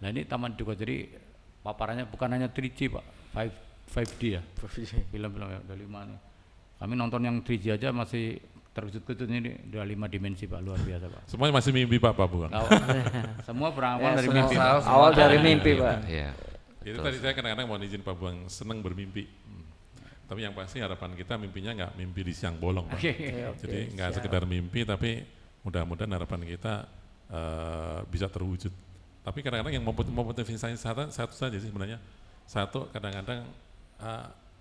B: Nah ini Taman Edukasi, jadi paparannya bukan hanya 3G Pak, 5D ya, film-film ya, udah 5 nih. Kami nonton yang 3G aja masih terkejut-kejut, ini udah 5 dimensi Pak, luar biasa Pak.
E: Semuanya masih mimpi Pak Buang.
B: Semua berawal
C: Ya,
B: dari
C: semua
B: mimpi Pak.
C: awal dari mimpi Pak.
F: Iya.
E: Itu tadi saya kadang-kadang mohon izin Pak Buang senang bermimpi. Tapi yang pasti harapan kita mimpinya nggak mimpi di siang bolong Pak. Jadi nggak sekedar mimpi, tapi mudah-mudahan harapan kita bisa terwujud. Tapi kadang-kadang yang memotivasi saya satu saja sih sebenarnya. Satu, kadang-kadang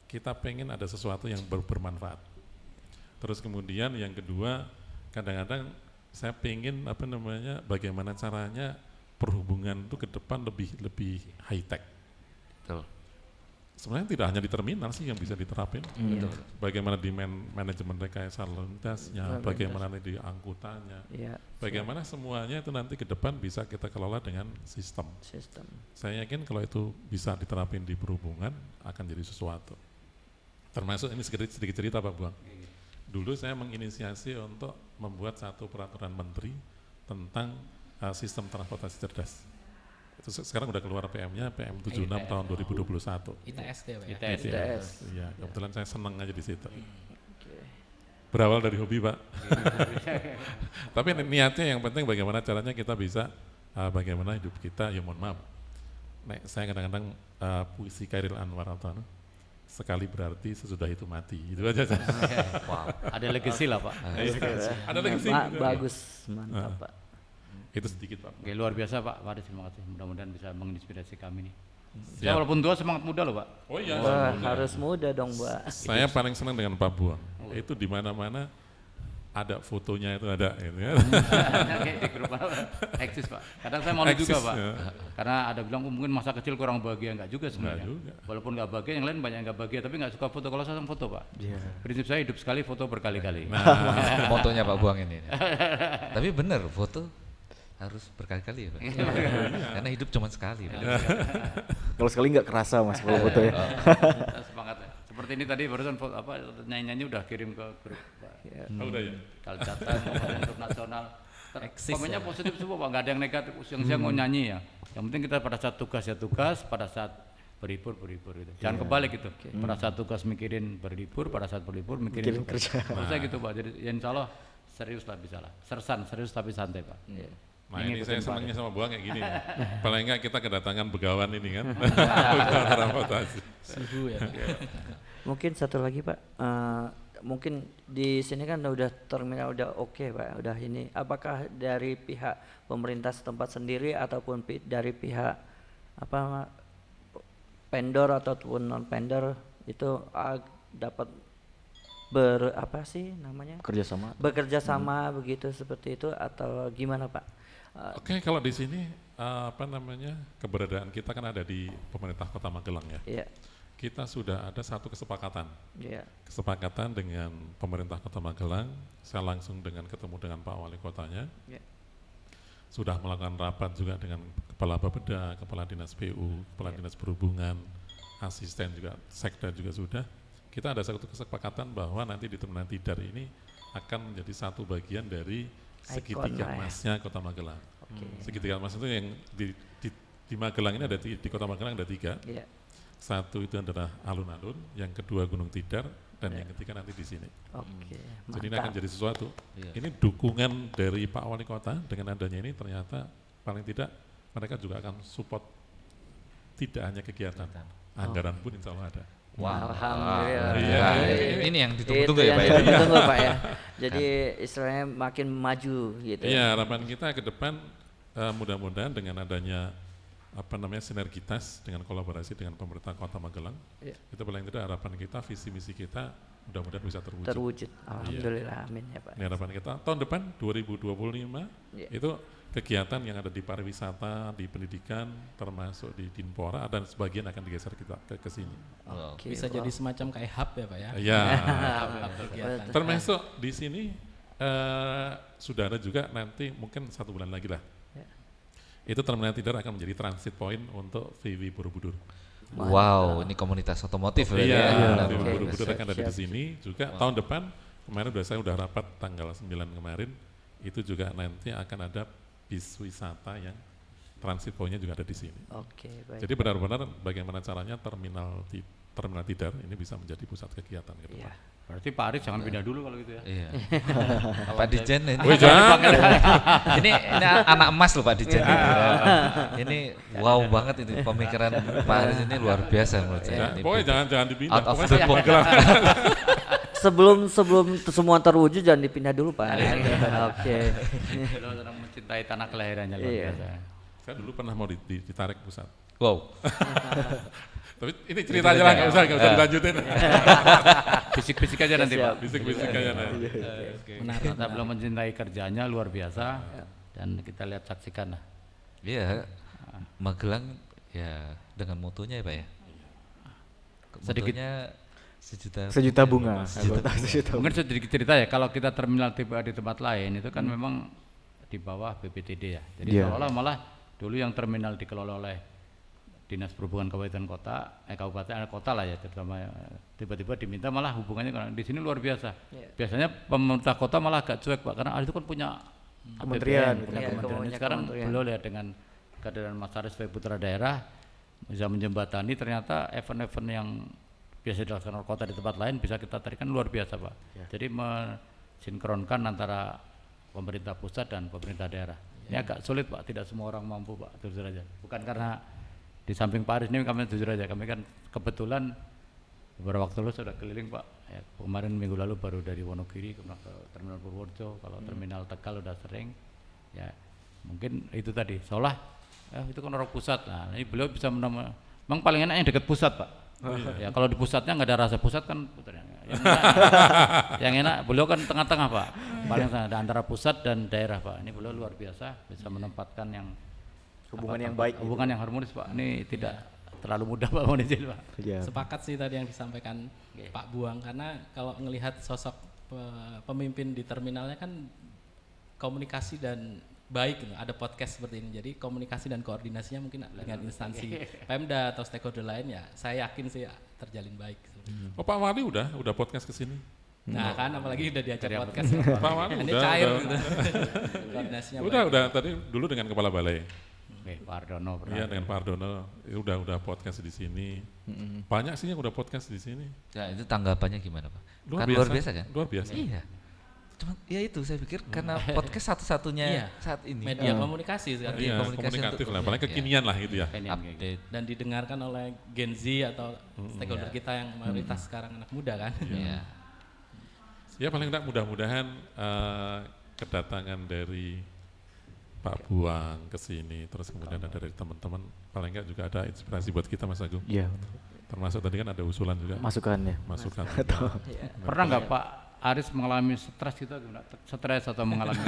E: kita pengen ada sesuatu yang bermanfaat. Terus kemudian yang kedua, kadang-kadang saya pengen bagaimana caranya perhubungan itu ke depan lebih high tech.
F: Betul.
E: Sebenarnya tidak hanya di terminal sih yang bisa diterapin.
C: Iya.
E: Bagaimana di manajemen rekayasa lalu lintasnya, bagaimana di angkutannya,
C: Iya.
E: bagaimana semuanya itu nanti ke depan bisa kita kelola dengan sistem. Saya yakin kalau itu bisa diterapin di perhubungan akan jadi sesuatu. Termasuk ini sedikit cerita Pak Buang. Dulu saya menginisiasi untuk membuat satu peraturan menteri tentang sistem transportasi cerdas. Itu sekarang udah keluar PM-nya, PM 76 tahun 2021.
A: ITS ya Pak ya?
C: ITS.
E: Iya, kebetulan saya senang aja di situ. Berawal dari hobi Pak. Tapi niatnya yang penting bagaimana caranya kita bisa, bagaimana hidup kita, ya mohon maaf. Saya kadang-kadang puisi Khairil Anwar atau sekali berarti sesudah itu mati, itu aja.
B: Wow. Ada legacy lah Pak.
E: Ada legacy.
C: Bagus, mantap Pak.
E: Itu sedikit Pak.
B: Oke, luar biasa Pak Faris, terima kasih. Mudah-mudahan bisa menginspirasi kami nih.
E: Siap.
B: Saya walaupun tua semangat muda loh Pak.
E: Oh iya.
C: Wah, harus muda dong Mbak.
E: Saya paling senang dengan Pak Buang. Itu di mana-mana ada fotonya itu ada gitu ya.
B: Kayak di grup eksis Pak. Kadang saya malu juga Pak.
E: Ya.
B: Karena ada bilang mungkin masa kecil kurang bahagia, enggak juga sebenarnya.
E: juga.
B: Walaupun enggak bahagia, yang lain banyak yang enggak bahagia tapi enggak suka foto. Kalau saya foto Pak.
C: Iya.
B: Prinsip saya hidup sekali, foto berkali-kali.
F: Motonya Pak Buang ini. Tapi benar, foto harus berkali-kali ya Pak. Karena hidup cuma sekali Pak.
D: Kalau sekali nggak kerasa Mas kalau foto ya.
B: Semangat ya. Seperti ini tadi barusan nyanyi-nyanyi udah kirim ke grup Pak.
E: Oh, udah ya.
B: Kalcata untuk nasional.
A: Eksis
B: Komennya
A: ya.
B: positif semua Pak, nggak ada yang negatif. Siang-siang mau nyanyi ya. Yang penting kita pada saat tugas ya tugas, pada saat berlibur gitu. Jangan kebalik gitu. Pada saat tugas mikirin berlibur, pada saat berlibur mikirin tugas. Saya gitu Pak. Jadi ya insya Allah serius lah bisa lah. Sersan, serius tapi santai Pak.
E: Nah ini
B: Ngikutin
E: saya
B: Pak.
E: senangnya sama Buang kayak gini. Paling enggak kita kedatangan begawan ini kan. Begawan transportasi.
A: Suhu ya Pak.
C: Mungkin satu lagi Pak, mungkin di sini kan udah terminal udah oke Pak, udah ini. Apakah dari pihak pemerintah setempat sendiri ataupun dari pihak apa vendor ataupun non vendor itu dapat apa sih namanya? Bekerja sama begitu seperti itu atau gimana Pak?
E: Oke, kalau di sini keberadaan kita kan ada di pemerintah Kota Magelang ya.
C: Iya.
E: Kita sudah ada satu kesepakatan.
C: Iya.
E: Kesepakatan dengan pemerintah Kota Magelang, saya langsung ketemu dengan Pak Wali Kotanya.
C: Iya.
E: Sudah melakukan rapat juga dengan Kepala Bapeda, Kepala Dinas PU, Kepala Dinas Perhubungan, asisten juga, sekda juga sudah. Kita ada satu kesepakatan bahwa nanti di Terminal Tidar ini akan menjadi satu bagian dari segitiga emasnya Kota Magelang. Segitiga emas itu yang di Magelang ini ada di Kota Magelang ada 3.
C: Iya.
E: Satu itu adalah alun-alun, yang kedua Gunung Tidar, dan yang ketiga nanti di sini.
C: Oke.
E: Jadi ini akan jadi sesuatu.
F: Iya.
E: Ini dukungan dari Pak Wali Kota dengan adanya ini ternyata paling tidak mereka juga akan support tidak hanya kegiatan, anggaran pun insya Allah ada.
F: Wow.
C: Alhamdulillah.
E: Iya.
F: Ini yang
C: Itu
F: ditunggu-tunggu ya
C: yang
F: Pak ya.
C: ditunggu Pak ya. Jadi istilahnya makin maju gitu.
E: Iya, harapan kita ke depan mudah-mudahan dengan adanya sinergitas dengan kolaborasi dengan pemerintah Kota Magelang, itu paling tidak harapan kita, visi misi kita mudah-mudahan bisa terwujud.
C: Alhamdulillah, amin ya Pak.
E: Ini harapan kita tahun depan 2025 itu kegiatan yang ada di pariwisata, di pendidikan, termasuk di Dinpora, dan sebagian akan digeser kita ke sini.
C: Oke,
A: Bisa jadi semacam kayak hub ya Pak ya.
E: Iya.
A: Hub kegiatan.
E: Termasuk di sini sudah ada juga nanti mungkin 1 bulan lagi lah. Itu Terminal Tidar akan menjadi transit point untuk VW Borobudur.
F: Wow, ini komunitas otomotif ya.
E: Iya, VW Borobudur akan ada di sini juga. Tahun depan kemarin saya udah rapat tanggal 9 kemarin, itu juga nanti akan ada bis wisata yang transit point-nya juga ada di sini.
C: Oke, baik.
E: Jadi benar-benar bagaimana caranya Terminal Tidar ini bisa menjadi pusat kegiatan ke depan.
B: Berarti Pak Aris jangan pindah dulu kalau gitu ya.
F: Iya. Pak Dijen ini.
E: Oh, jangan.
F: ini anak emas loh Pak Dijen. Ini wow banget ini pemikiran Pak Aris ini luar biasa menurut saya. Ini
E: Pokoknya jangan dipindah.
F: out of
E: Pokoknya
F: the
E: saya
F: box.
E: Magelang.
C: Sebelum semua terwujud jangan dipindah dulu Pak. Oke.
B: Lo orang mencintai tanah kelahirannya luar
C: Iya.
B: biasa.
E: Saya dulu pernah mau ditarik pusat.
F: Wow.
E: Tapi ini cerita aja lah, nggak usah dilanjutin.
B: Bisik-bisik aja nanti Pak.
E: Bisik-bisik aja nanti.
B: Menarik. Kita belum mencintai kerjanya luar biasa dan kita lihat saksikan lah.
F: Iya. Magelang ya dengan motonya ya Pak ya.
B: Sedikit.
F: Motonya
D: Sejuta bunga.
B: Mungkin sedikit cerita ya, kalau kita terminal tipe A di tempat lain itu kan memang di bawah BPTD ya. Jadi seolah malah dulu yang terminal dikelola oleh Dinas Perhubungan Kabupaten Kota lah ya, terutama tiba-tiba diminta malah hubungannya karena di sini luar biasa. Biasanya pemerintah kota malah agak cuek Pak, karena itu kan punya
D: Kementerian,
B: kementerian. Sekarang beliau lihat dengan kehadiran Mas Aris sebagai putra daerah bisa menjembatani, ternyata event-event yang biasa dilaksanakan kota di tempat lain bisa kita tarikan luar biasa Pak. Jadi mensinkronkan antara pemerintah pusat dan pemerintah daerah. Ini agak sulit Pak, tidak semua orang mampu Pak, jujur aja. Bukan karena di samping Pak Aris ini kami jujur aja, kami kan kebetulan beberapa waktu lalu sudah keliling Pak. Ya, kemarin minggu lalu baru dari Wonogiri ke Terminal Purworejo, kalau Terminal Tegal udah sering. Ya mungkin itu tadi, seolah itu kan orang pusat. Nah ini beliau bisa memang paling enak yang dekat pusat Pak. Ya kalau di pusatnya nggak ada rasa pusat kan yang enak beliau kan tengah-tengah Pak, paling ada antara pusat dan daerah Pak. Ini beliau luar biasa bisa menempatkan yang
D: Hubungan yang baik,
B: hubungan yang harmonis Pak. Ini tidak terlalu mudah Pak Monizil Pak.
A: Sepakat sih tadi yang disampaikan Pak Buang, karena kalau ngelihat sosok pemimpin di terminalnya kan komunikasi dan baik, ada podcast seperti ini, jadi komunikasi dan koordinasinya mungkin dengan instansi Pemda atau stakeholder lain ya saya yakin sih terjalin baik.
E: Oh Pak Wali udah podcast ke sini.
A: Nah kan apalagi udah diajak podcast.
E: Pak Wali
A: ini
E: udah,
A: cair
E: udah.
A: gitu. Koordinasinya
E: Udah tadi dulu dengan Kepala Balai.
B: Pak Ardono pernah.
E: Iya dengan Pak Ardono udah podcast di sini. Banyak sih yang udah podcast di sini.
F: Ya itu tanggapannya gimana Pak? Luar biasa kan?
E: Luar biasa.
F: Iya. Cuma ya itu saya pikir karena podcast satu-satunya saat ini.
A: Media komunikasi sekarang.
E: Iya, komunikatif lah, paling kekinian lah itu ya.
F: Update.
A: Dan didengarkan oleh Gen Z atau stakeholder kita yang mayoritas sekarang anak muda kan.
F: Iya.
E: Ya paling tidak mudah-mudahan kedatangan dari Pak Buang ke sini, terus kemudian ada dari teman-teman, paling enggak juga ada inspirasi buat kita Mas Agung.
D: Iya.
E: Termasuk tadi kan ada usulan juga.
D: Masukan.
B: Pernah nggak Pak Aris mengalami stres gitu, gimana? Stres atau mengalami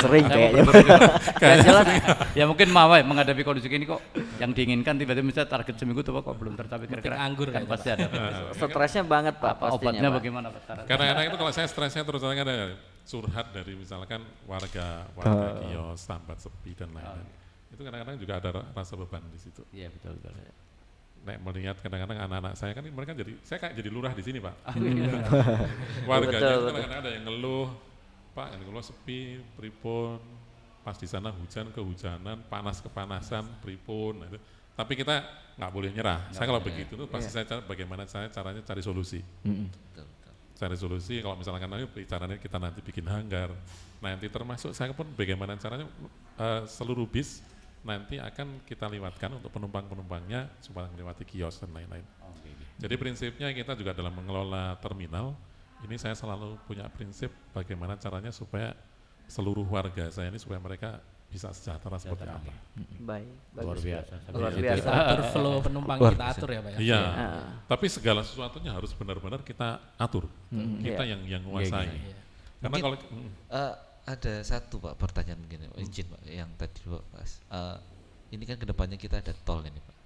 D: Sering kayaknya.
B: Ya jelas. Ya mungkin menghadapi kondisi ini kok yang diinginkan tiba-tiba misalnya target seminggu tuh kok belum tercapai, kira-kira
A: anggur
B: kan
A: kayaknya,
B: pasti ada.
C: Stresnya banget Pak,
B: Apa obatnya
C: Pak.
B: bagaimana Pak?
E: Kadang-kadang itu kalau saya stresnya terus terang ada curhat dari misalkan warga kios, sambat sepi dan lain-lain. Itu kadang-kadang juga ada rasa beban di situ.
B: Iya betul.
E: Nek melihat kadang-kadang anak-anak saya kan mereka saya kayak jadi lurah di sini Pak. Warganya kadang-kadang ada yang ngeluh, Pak yang ngeluh sepi, pripun, pas di sana hujan kehujanan, panas kepanasan, pripun. Nah, itu. Tapi kita nggak boleh nyerah. Saya kalau begitu tuh pasti saya bagaimana caranya cari solusi. Cari solusi. Kalau misalkan caranya kita nanti bikin hanggar, nanti termasuk saya pun bagaimana caranya seluruh bis nanti akan kita lewatkan untuk penumpang-penumpangnya supaya melewati kios dan lain-lain. Jadi prinsipnya kita juga dalam mengelola terminal, ini saya selalu punya prinsip bagaimana caranya supaya seluruh warga saya ini supaya mereka bisa sejahtera seperti apa.
C: Baik,
B: Luar biasa.
C: Luar biasa.
A: Atur flow penumpang kita atur ya Pak ya.
E: Iya, tapi segala sesuatunya harus benar-benar kita atur, kita yang menguasai. Karena kalau
F: ada satu Pak pertanyaan begini, izin Pak, yang tadi Pak Mas. Ini kan kedepannya kita ada tol ini Pak.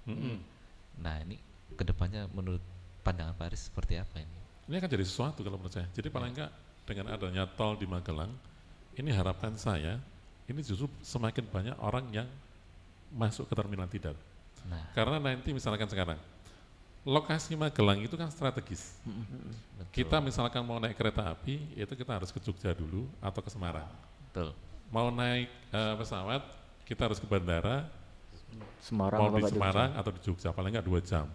F: Nah ini kedepannya menurut pandangan Pak Aris seperti apa ini?
E: Ini akan jadi sesuatu kalau menurut saya. Jadi paling enggak dengan adanya tol di Magelang, ini harapan saya, ini justru semakin banyak orang yang masuk ke terminal Tidar.
F: Nah.
E: Karena nanti misalkan sekarang, lokasi Magelang itu kan strategis. Kita misalkan mau naik kereta api, itu kita harus ke Jogja dulu atau ke Semarang.
F: Betul.
E: Mau naik pesawat, kita harus ke bandara,
D: Semarang,
E: mau di Semarang atau di Jogja, paling enggak 2 jam.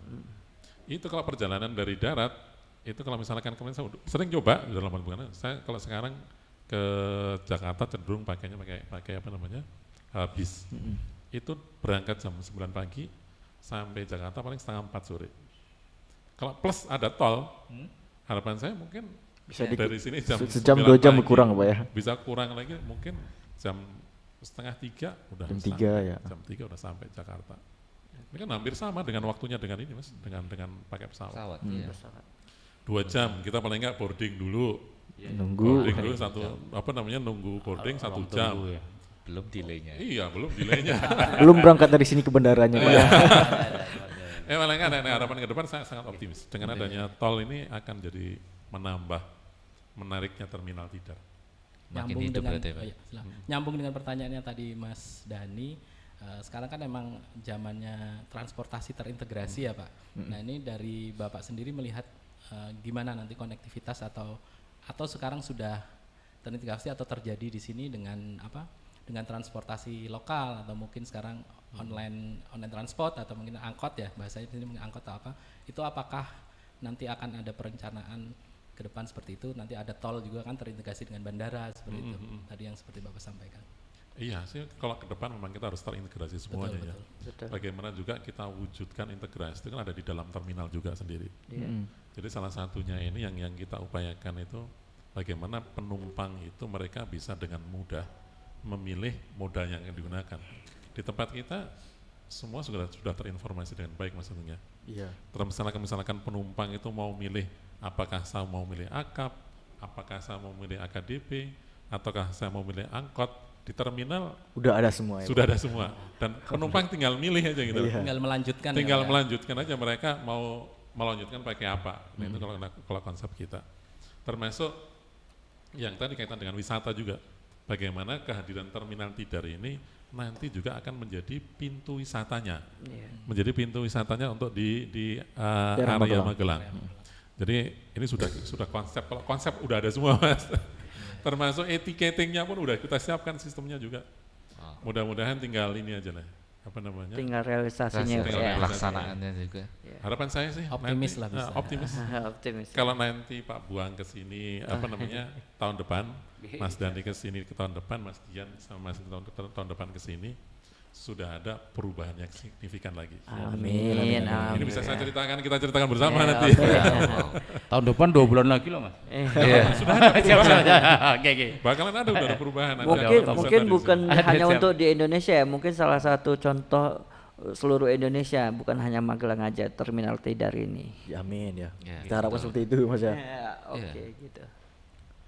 E: Itu kalau perjalanan dari darat, itu kalau misalkan kemarin saya sering coba dalam hubungan, saya kalau sekarang ke Jakarta cenderung pakainya pakai apa namanya bis. Itu berangkat jam 9 pagi sampai Jakarta paling setengah 4 sore. Kalau plus ada tol, harapan saya mungkin
D: bisa
E: dari sini jam
D: sejam 2 jam berkurang Pak ya.
E: Bisa kurang lagi mungkin jam setengah 3 udah
D: jam 3 ya.
E: Jam 3 udah sampai Jakarta. Ini kan hampir sama dengan waktunya dengan ini Mas, dengan pakai pesawat.
F: Iya.
E: 2 jam, kita paling enggak boarding dulu.
D: Nunggu.
E: Boarding dulu nunggu boarding 1 jam.
F: Belum delaynya.
E: Iya, belum delaynya.
D: Belum berangkat dari sini ke bandaranya Pak ya.
E: Paling nggak ada harapan ke depan, saya sangat optimis. Dengan adanya tol ini akan jadi menambah menariknya terminal tidar.
F: Makin
A: Nyambung
F: hidup
A: dengan
F: berarti, Pak.
A: nyambung dengan pertanyaannya tadi Mas Dani, sekarang kan emang zamannya transportasi terintegrasi ya Pak. Nah ini dari Bapak sendiri melihat gimana nanti konektivitas atau sekarang sudah terintegrasi atau terjadi di sini dengan dengan transportasi lokal atau mungkin sekarang online transport atau mungkin angkot ya, bahasanya di sini mungkin angkot atau apa, itu apakah nanti akan ada perencanaan ke depan seperti itu, nanti ada tol juga kan terintegrasi dengan bandara seperti itu tadi yang seperti Bapak sampaikan.
E: Iya sih, kalau ke depan memang kita harus terintegrasi semuanya ya.
C: Betul.
E: Bagaimana juga kita wujudkan integrasi itu kan ada di dalam terminal juga sendiri. Jadi salah satunya ini yang kita upayakan itu bagaimana penumpang itu mereka bisa dengan mudah memilih moda yang digunakan. Di tempat kita semua sudah terinformasi dengan baik maksudnya.
D: Iya.
E: Terus misalkan penumpang itu mau milih apakah saya mau milih akap, apakah saya mau milih AKDP, ataukah saya mau milih angkot, di terminal
D: Udah ada semua ya.
E: sudah ada semua dan penumpang tinggal milih aja gitu.
D: Iya.
A: Tinggal melanjutkan
E: Tinggal
A: ya, Pak, ya?
E: melanjutkan aja mereka mau melanjutkan pakai apa. Nah itu kalau konsep kita. Termasuk yang tadi kaitan dengan wisata juga. Bagaimana kehadiran terminal tidar ini nanti juga akan menjadi pintu wisatanya. Menjadi pintu wisatanya untuk di
D: Daerah
E: area
D: Magelang.
E: Magelang. Jadi ini sudah konsep, kalau konsep udah ada semua Mas. Termasuk etiketingnya pun udah kita siapkan sistemnya juga. Mudah-mudahan tinggal ini aja lah, apa namanya?
C: Tinggal realisasinya.
E: Tinggal
C: ya.
F: Pelaksanaannya juga.
E: Harapan saya sih
A: Optimis
E: nanti,
A: lah bisa.
E: optimis.
C: Optimis.
E: Kalau nanti Pak Buang ke sini apa namanya tahun depan, Mas Dani ke sini ke tahun depan, Mas Dian sama Mas tahun depan ke sini sudah ada perubahan yang signifikan lagi.
C: Amin.
E: Ini bisa saya ceritakan, kita ceritakan bersama
C: Ya,
E: nanti.
C: oke.
B: Tahun depan 2 bulan lagi loh Mas.
F: Iya.
E: Sudah ada perubahan.
B: Oke.
E: Bakalan ada udah perubahan. ada
C: Mungkin
E: pusat
C: mungkin
E: dari
C: bukan
E: sini.
C: hanya
B: Siap.
C: untuk di Indonesia ya, mungkin salah satu contoh seluruh Indonesia, bukan hanya Magelang aja terminal tidar ini.
D: Ya, amin ya.
F: Ya,
D: Kita harapkan seperti itu Mas ya.
C: Oke gitu.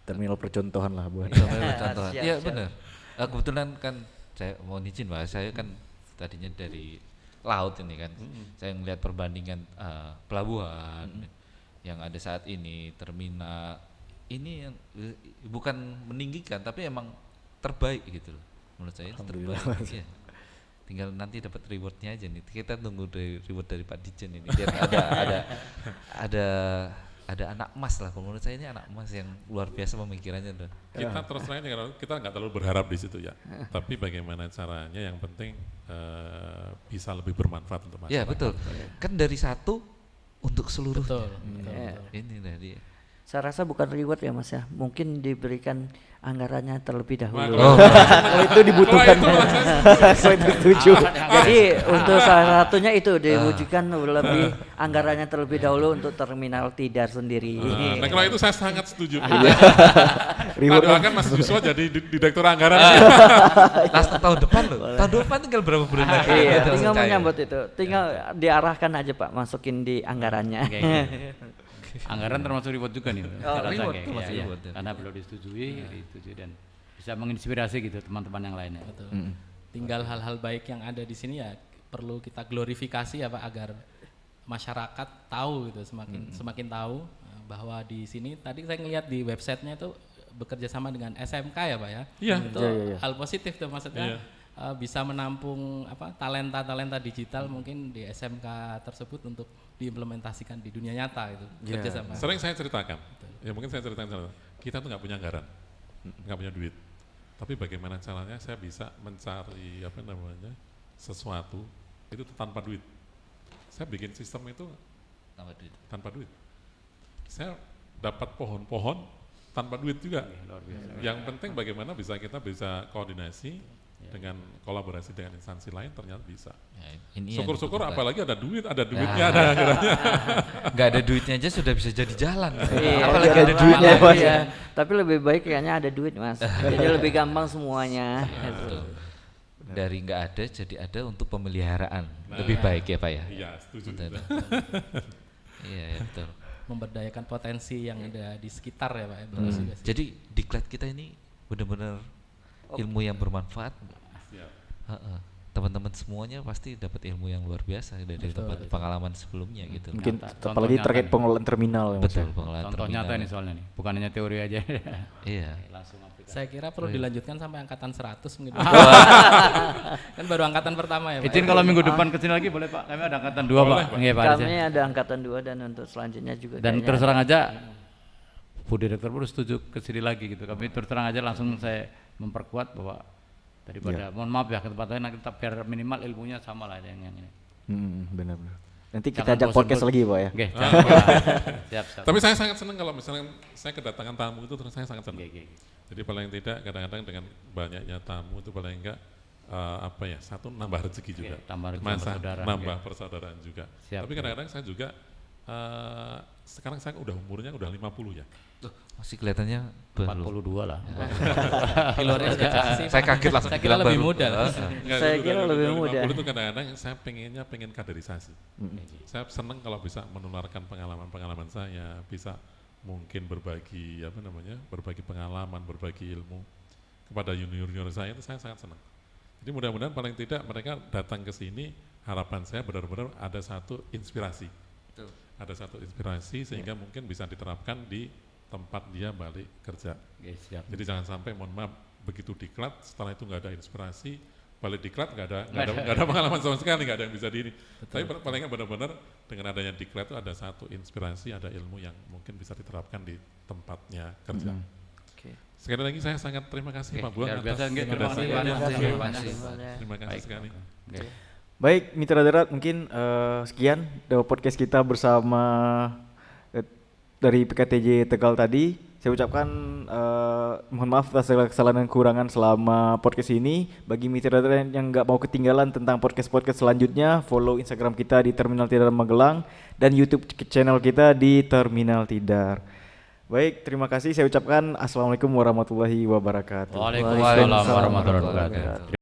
D: Terminal percontohan lah buat.
F: Contoh.
C: Siap,
F: Iya
C: siap.
F: benar. Kebetulan kan saya mau izin Pak, saya kan tadinya dari laut ini kan. Saya melihat perbandingan pelabuhan yang ada saat ini, terminal ini yang bukan meninggikan tapi emang terbaik gitu loh. Menurut saya itu
D: Alhamdulillah,
F: terbaik.
D: Mas.
F: Iya. Tinggal nanti dapat rewardnya aja nih. Kita tunggu reward dari Pak Dijen ini. Biar ada anak emas lah. Menurut saya ini anak emas yang luar biasa pemikirannya tuh.
E: Kita terus terang aja, kita nggak terlalu berharap di situ ya. Tapi bagaimana caranya yang penting bisa lebih bermanfaat untuk masyarakat.
F: Ya betul. Kan dari satu untuk seluruh.
A: Betul.
C: Ya.
F: Ini dari.
C: Saya rasa bukan reward ya Mas ya, mungkin diberikan anggarannya terlebih dahulu.
F: Oh,
D: Kalau itu dibutuhkan.
E: Kalau itu malah
D: Saya setuju.
C: Jadi untuk salah satunya itu diwujudkan lebih anggarannya terlebih dahulu untuk terminal tidar sendiri.
E: Nah kalau itu saya sangat setuju.
D: Reward
E: Kita doakan Mas Joshua jadi direktur anggaran.
F: tahun depan loh. Tahun depan tinggal berapa bulan lagi?
C: Iya,
F: Kita
C: tinggal
F: langsung cair.
C: menyambut itu. Tinggal diarahkan aja Pak, masukin di anggarannya.
B: Anggaran termasuk reward juga nih. saya rasa
F: reward
B: kayak,
F: tuh masih
B: iya,
F: reward ya.
B: karena belum disetujui dan bisa menginspirasi gitu teman-teman yang lainnya.
A: Betul. Tinggal hal-hal baik yang ada di sini ya perlu kita glorifikasi ya Pak, agar masyarakat tahu gitu, semakin tahu bahwa di sini tadi saya ngelihat di websitenya itu bekerja sama dengan SMK ya Pak ya.
E: Iya.
A: Itu
D: Iya.
A: hal positif tuh maksudnya.
E: Iya.
A: Bisa menampung talenta digital mungkin di SMK tersebut untuk diimplementasikan di dunia nyata itu.
D: Iya.
A: Kerja sama.
E: Sering saya ceritakan, ya mungkin saya ceritakan, kita tuh nggak punya anggaran, nggak punya duit. Tapi bagaimana caranya saya bisa mencari sesuatu itu tanpa duit. Saya bikin sistem itu
F: Tambah duit.
E: tanpa duit. Saya dapat pohon-pohon tanpa duit juga.
B: Luar biasa.
E: Yang penting bagaimana kita bisa koordinasi dengan kolaborasi dengan instansi lain, ternyata bisa.
F: Ya, ini yang
E: Syukur-syukur
F: dibutuhkan.
E: apalagi ada duitnya ada anggarannya.
F: Nggak ada duitnya aja sudah bisa jadi jalan.
C: Iya,
F: Apalagi
C: biar
F: ada duitnya
C: Mas,
F: Mas.
C: ya. Tapi lebih baik kayaknya ada duit Mas. Jadi lebih gampang semuanya.
F: Betul. Dari nggak ada jadi ada untuk pemeliharaan. Lebih baik ya Pak ya.
E: Iya, setuju.
F: Betul. Iya ya, betul.
A: Memberdayakan potensi yang ada di sekitar ya Pak. Bagus juga sih.
F: Jadi diklat kita ini benar-benar ilmu yang bermanfaat.
E: Siap.
F: Heeh. teman-teman semuanya pasti dapat ilmu yang luar biasa dari tempat pengalaman sebelumnya gitu.
D: Mungkin
B: Contoh
D: apalagi
B: nyata
D: terkait
B: nih.
D: pengelolaan terminal ya, Mas.
F: Betul, pengelolaan
B: Contoh
F: terminal.
B: nyata ini soalnya nih, bukan hanya teori aja.
F: Iya.
B: Langsung aplikasi.
A: Saya kira perlu dilanjutkan sampai angkatan 100 mungkin. Kan baru angkatan pertama ya Pak.
B: Izin kalau minggu depan kesini lagi boleh Pak, kami ada angkatan 2 Pak. Nggih, Pak.
C: Kami ada angkatan 2 dan untuk selanjutnya juga.
B: Dan
C: kayaknya
B: terus
C: ada.
B: terang aja Bu Direktur baru setuju kesini lagi gitu. Kami terus terang aja langsung saya memperkuat bahwa daripada mohon maaf ya ke tempat lain nanti tetap biar minimal ilmunya sama lah yang ini.
D: Benar-benar. Nanti kita
B: Jangan
D: ajak podcast
B: bosan-bosan.
D: lagi Pak ya.
B: Oke, jangan Pak. Siap.
E: Tapi saya sangat senang kalau misalnya saya kedatangan tamu itu, terus saya sangat senang.
B: Oke.
E: Jadi paling tidak kadang-kadang dengan banyaknya tamu itu paling enggak satu nambah rezeki juga,
B: tambah rezeki, persaudaraan,
E: nambah persaudaraan juga.
B: Siap.
E: Tapi kadang-kadang saya juga sekarang saya udah umurnya udah 50 ya.
F: Tuh, masih kelihatannya baru.
B: 42 lah.
A: Keluarnya sudah kasih.
F: Saya kaget langsung
A: Saya kira
F: bilang
A: lebih
F: baru.
A: muda.
E: Enggak,
C: Saya
E: dulu
C: kira
E: dari-
C: lebih
E: dari
C: muda.
E: 50 itu kadang-kadang saya pengen kaderisasi. Saya senang kalau bisa menularkan pengalaman-pengalaman saya, bisa mungkin berbagi berbagi pengalaman, berbagi ilmu kepada junior-junior saya, itu saya sangat senang. Jadi mudah-mudahan paling tidak mereka datang ke sini, harapan saya benar-benar ada satu inspirasi. Ada satu inspirasi sehingga mungkin bisa diterapkan di tempat dia balik kerja.
B: Oke, siap.
E: Jadi jangan sampai mohon maaf begitu diklat setelah itu nggak ada inspirasi, balik diklat nggak ada pengalaman sama sekali, nggak ada yang bisa Tapi paling nggak benar-benar dengan adanya diklat itu ada satu inspirasi, ada ilmu yang mungkin bisa diterapkan di tempatnya kerja.
C: Oke.
E: Sekali lagi saya sangat terima kasih Pak Buang
B: luar
E: atas
B: biasa, nggih.
E: kedatangannya.
B: Terima kasih.
C: Terima
F: kasih.
C: kasih.
E: Terima kasih sekali.
D: Baik, Mitra Darat, mungkin sekian podcast kita bersama dari PKTJ Tegal tadi. Saya ucapkan mohon maaf atas segala kesalahan dan kekurangan selama podcast ini. Bagi Mitra Darat yang nggak mau ketinggalan tentang podcast-podcast selanjutnya, follow Instagram kita di Terminal Tidar Magelang dan YouTube channel kita di Terminal Tidar. Baik, terima kasih. Saya ucapkan assalamualaikum warahmatullahi wabarakatuh.
B: Waalaikumsalam warahmatullahi wabarakatuh.